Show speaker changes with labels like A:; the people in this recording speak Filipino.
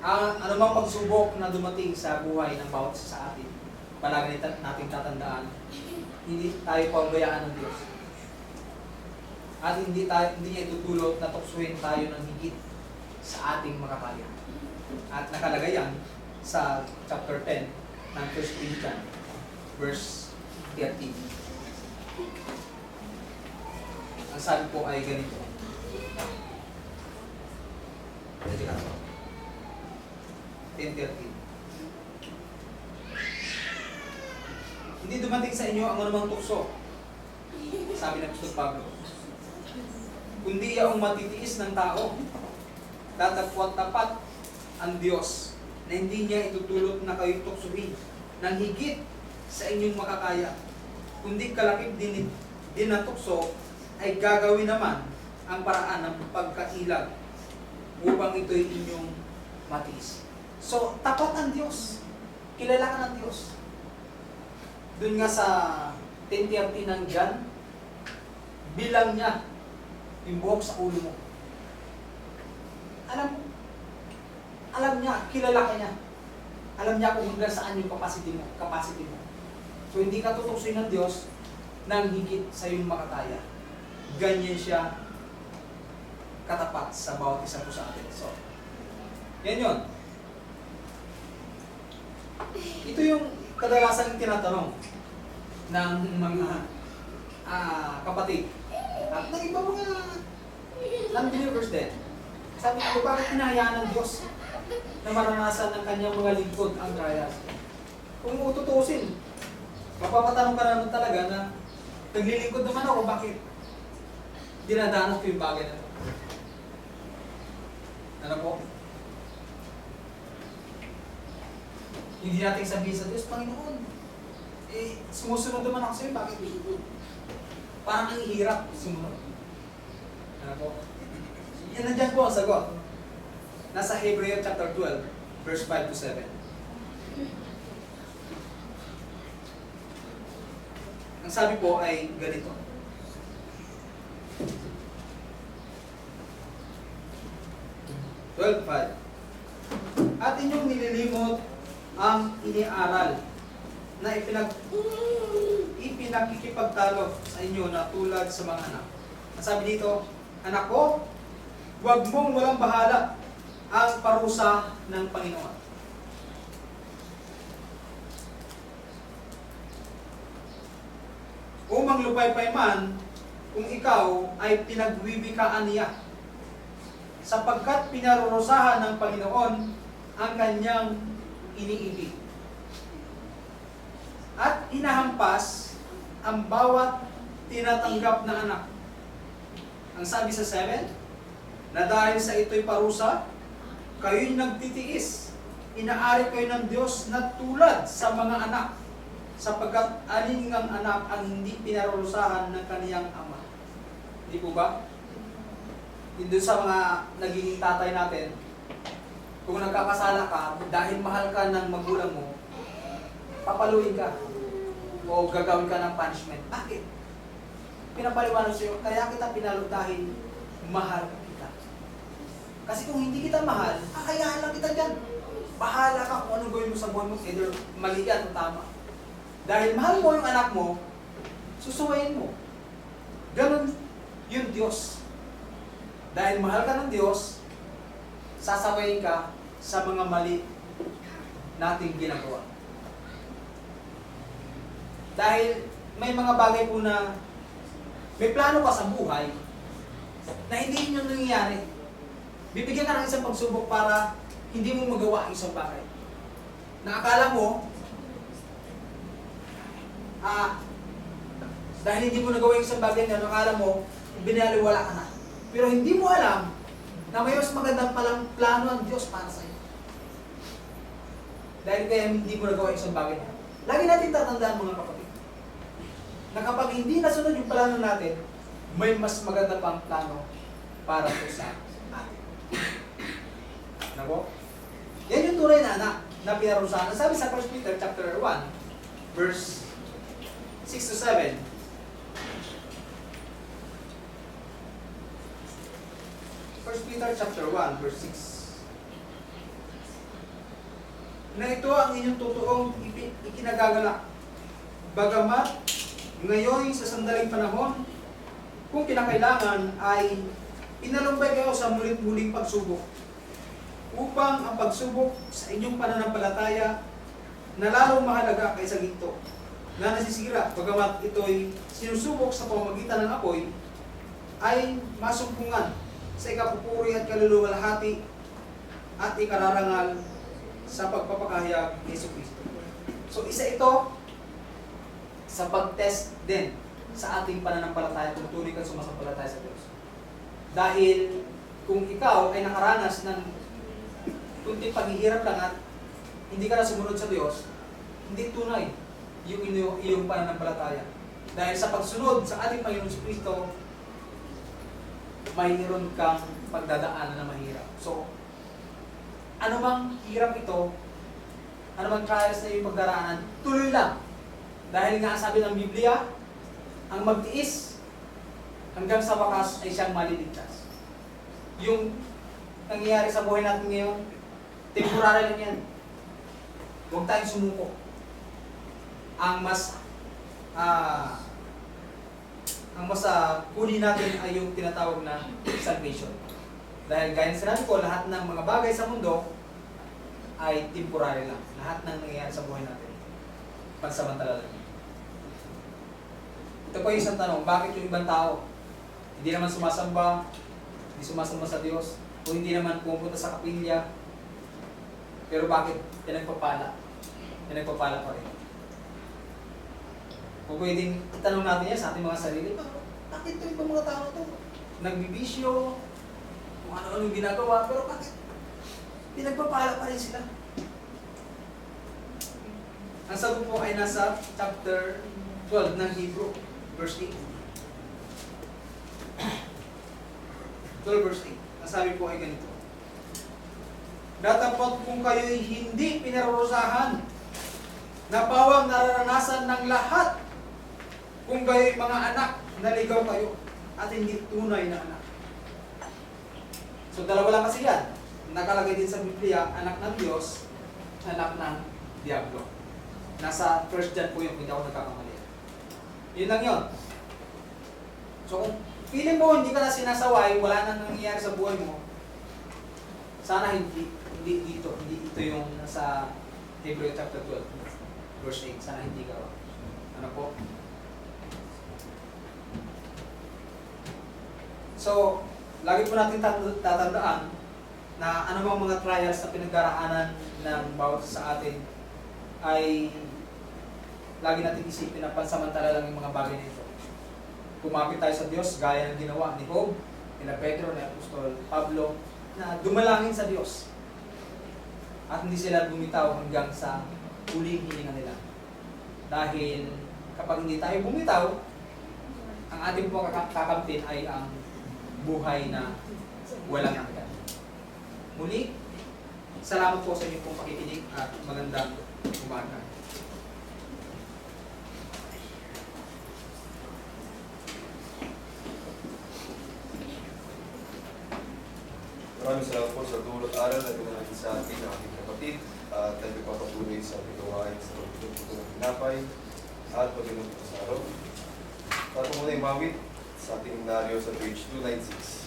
A: Ang anumang pagsubok na dumating sa buhay ng bawat isa sa atin, palagi natin tatandaan, hindi tayo pabayaan ng Diyos. At hindi niya itutulot na tuksuhin tayo ng higit sa ating makakaya. At nakalagay yan sa chapter 10 ng 1 Corinthians, verse 13. Ang sabi po ay ganito. Ito na po. 10:13. Hindi dumating sa inyo ang anumang tukso, sabi ng Apostol Pablo, kundi ang matitiis ng tao. Datapwat tapat ang Diyos na hindi niya itutulot na kayo tuksuhin ng higit sa inyong makakaya, kundi kalakip din na tukso ay gagawin naman ang paraan ng pagkailag upang ito'y inyong matiis. So, tapat ang Diyos. Kilala ka ng Diyos. Doon nga sa 10:30 ng John, bilang niya yung buhok sa ulo mo. Alam niya, kilala ka niya. Alam niya kung hanggang saan yung capacity mo. So, hindi ka tutuksoy ng Diyos nang higit sa iyong makakaya. Ganyan siya katapat sa bawat isa po sa atin. So, yan yun. Ito yung kadalasan tinatanong ng mga kapatid. At ng iba mga non-believers din. Sabi ko, bakit hinahayaan ng Diyos na maranasan ng kanyang mga lingkod ang trials? Kung ututusin, mapapatanong ka naman talaga na naglilingkod naman ako, bakit dinadanas ko yung bagay na ito? Ano po? Hindi natin sabihin sa Diyos, Panginoon, sumusunod naman ako sa'yo, bakit? Parang ang hirap sumunod. Ano po? Yan, nandiyan po ang sagot. Nasa Hebrew chapter 12, verse 5 to 7. Ang sabi po ay ganito. At inyong nililimot ang iniaral na ipinakikipagtalo sa inyo na tulad sa mga anak. Ang sabi dito, anak ko, huwag mong walang bahala ang parusa ng Panginoon. Umang lupay-pay man, kung ikaw ay pinagwiwikaan niya, sapagkat pinarurusahan ng Panginoon ang kanyang iniibig. At hinahampas ang bawat tinatanggap na anak. Ang sabi sa 7, na dahil sa ito'y parusa, kayo'y nagtitiis. Inaari kayo ng Diyos na tulad sa mga anak, sapagkat alingang anak ang hindi pinarurusahan ng kaniyang ama. Hindi po ba? Doon sa mga naging tatay natin, kung nagkakasala ka, dahil mahal ka ng magulang mo, papaluin ka o gagawin ka ng punishment. Bakit? Pinapaliwanag sa'yo, kaya kita pinalo dahil mahal kita. Kasi kung hindi kita mahal, kakayaan lang kita dyan. Bahala ka kung anong gawin mo sa buhay mo, either mali yan o tama. Dahil mahal mo yung anak mo, susuwayin mo. Ganon yung Diyos. Dahil mahal ka ng Diyos, sasawayin ka sa mga mali nating ginagawa. Dahil may mga bagay po na may plano ka sa buhay na hindi yun yung nangyayari. Bibigyan ka ng isang pagsubok para hindi mo magawa ang isang bagay. Na akala mo, dahil hindi mo nagawa yung isang bagay na akala mo, binaliwala ka na. Pero hindi mo alam na may mas magandang palang plano ang Diyos para sa iyo. Dahil kaya hindi mo nagawa yung isang bagay na. Lagi natin tatandaan mga kapatid, na kapag hindi nasunod yung plano natin, may mas maganda pang plano para po sa atin. Ano po? Yan yung tunay na anak na pinarusahan. Sabi sa 1 Peter chapter 1, verse 6 to 7. 1 Peter chapter 1, verse 6. na ito ang inyong totoong ikinagagalak. Bagamat ngayon sa sandaling panahon, kung kinakailangan ay inalumbay kayo sa muling-muling pagsubok upang ang pagsubok sa inyong pananampalataya na lalong mahalaga kaysa ginto na nasisira, bagamat ito'y sinusubok sa pamamagitan ng apoy, ay masumpungan sa ikapupuri at kaluluwalhati at ikararangal sa pagpapakahayag ni Yesu Kristo. So isa ito sa pag-test din sa ating pananampalataya kung tunay kang sumasampalataya sa Diyos. Dahil kung ikaw ay nakaranas ng kunting paghihirap lang at hindi ka na sumunod sa Diyos, hindi tunay yung iyong pananampalataya. Dahil sa pagsunod sa ating Panginoon si Kristo, mayroon kang pagdadaanan na mahirap. So, anumang hirap ito, anumang trials na iyong pagdaraanan, tuloy lang. Dahil nga sabi ng Biblia, ang magtiis hanggang sa wakas ay siyang maliligtas. Yung nangyayari sa buhay natin ngayon, temporary lang yan. Huwag tayong sumuko. Ang mas huli natin ay yung tinatawag na salvation. Dahil gaya ng sinabi ko, lahat ng mga bagay sa mundo ay temporary lang. Lahat ng nangyayari sa buhay natin, pansamantala lang. Ito po yung isang tanong, bakit yung ibang tao hindi naman sumasamba, hindi sumasamba sa Diyos, o hindi naman pumunta sa kapilya, pero bakit pinagpapala? Pinagpapala pa rin. Kung pwedeng itanong natin yan sa ating mga sarili, bakit ito yung mga tao to? Nagbibisyo, kung ano-ano yung ginagawa, pero bakit pinagpapala pa rin sila? Ang sagot po ay nasa chapter 12 ng Hebrew, verse 8. 12 verse 8. Ang sabi po ay ganito. Datapot kung kayo'y hindi pinarurusahan na pawang nararanasan ng lahat kung kayo'y mga anak, naligaw kayo at hindi tunay na anak. So dalawa lang kasi yan. Nakalagay din sa Biblia, anak ng Diyos, anak ng Diablo. Nasa 1 John po yung hindi ako nagkakamali. Yun lang yun. So kung feeling mo hindi ka na sinasaway, wala nang nangyayari sa buhay mo, sana hindi ito yung nasa Hebrew chapter 12, verse 8. Sana hindi ka. Ano po? So, lagi po natin tatandaan na anumang mga trials na pinagdaraanan ng bawat sa atin ay lagi natin isipin na pansamantala lang yung mga bagay na ito. Kumapit tayo sa Diyos gaya ng ginawa ni Job, ni Pedro, ni Apostol Pablo, na dumalangin sa Diyos. At hindi sila bumitaw hanggang sa huling hininga nila. Dahil kapag hindi tayo bumitaw, ang ating pong kakampin ay ang buhay na walang hanggan. Muli, salamat po sa inyong pong pakikinig at magandang umaga.
B: Maraming salamat po sa dulot aral na pinanagin sa ating ating kapatid at tayo papatuloy sa pagawain sa pagtututo ng pinapay at pag-inom sa araw. At muna yung mawit sa ating naryo sa page 296.